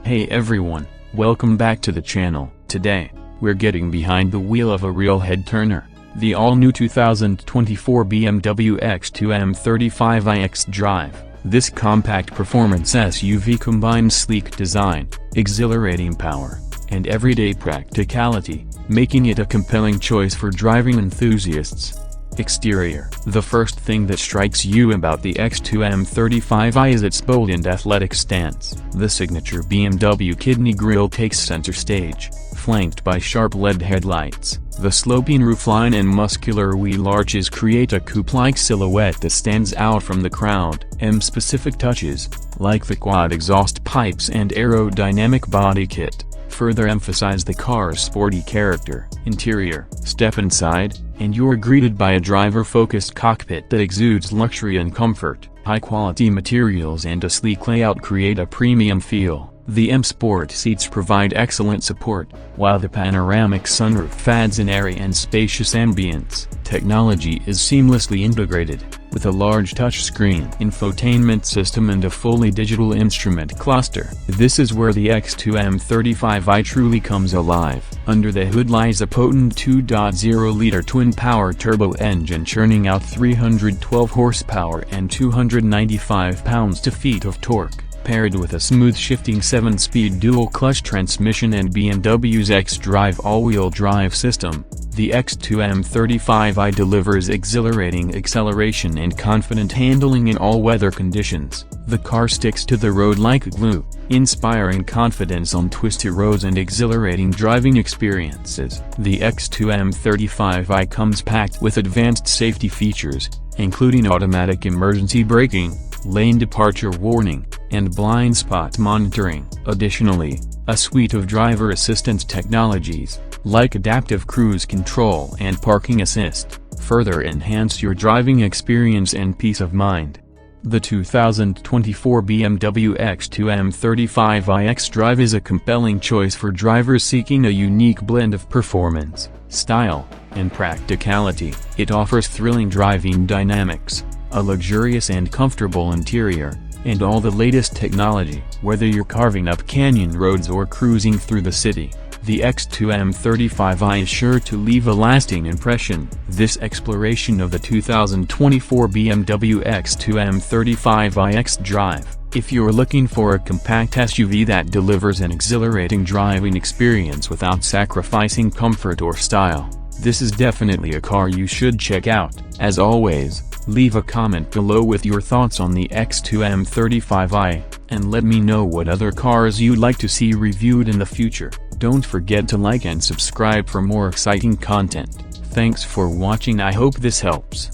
Hey everyone, welcome back to the channel. Today, we're getting behind the wheel of a real head-turner, the all-new 2024 BMW X2 M35i xDrive. This compact performance SUV combines sleek design, exhilarating power, and everyday practicality, making it a compelling choice for driving enthusiasts. Exterior. The first thing that strikes you about the X2 M35i is its bold and athletic stance. The signature BMW kidney grille takes center stage, flanked by sharp LED headlights. The sloping roofline and muscular wheel arches create a coupe-like silhouette that stands out from the crowd. M-specific touches, like the quad exhaust pipes and aerodynamic body kit, further emphasize the car's sporty character. Interior. Step inside, and you're greeted by a driver-focused cockpit that exudes luxury and comfort. High-quality materials and a sleek layout create a premium feel. The M Sport seats provide excellent support, while the panoramic sunroof adds an airy and spacious ambience. Technology is seamlessly integrated, with a large touchscreen infotainment system and a fully digital instrument cluster. This is where the X2 M35i truly comes alive. Under the hood lies a potent 2.0-liter twin-power turbo engine churning out 312 horsepower and 295 pounds-feet of torque, paired with a smooth shifting 7-speed dual-clutch transmission and BMW's xDrive all-wheel drive system. The X2 M35i delivers exhilarating acceleration and confident handling in all weather conditions. The car sticks to the road like glue, inspiring confidence on twisty roads and exhilarating driving experiences. The X2 M35i comes packed with advanced safety features, including automatic emergency braking, lane departure warning, and blind spot monitoring. Additionally, a suite of driver assistance technologies, like adaptive cruise control and parking assist, further enhance your driving experience and peace of mind. The 2024 BMW X2 M35i xDrive is a compelling choice for drivers seeking a unique blend of performance, style, and practicality. It offers thrilling driving dynamics, a luxurious and comfortable interior, and all the latest technology. Whether you're carving up canyon roads or cruising through the city, the X2 M35i is sure to leave a lasting impression. This exploration of the 2024 BMW X2 M35i xDrive. If you're looking for a compact SUV that delivers an exhilarating driving experience without sacrificing comfort or style, this is definitely a car you should check out. As always, leave a comment below with your thoughts on the X2 M35i, and let me know what other cars you'd like to see reviewed in the future. Don't forget to like and subscribe for more exciting content. Thanks for watching. I hope this helps.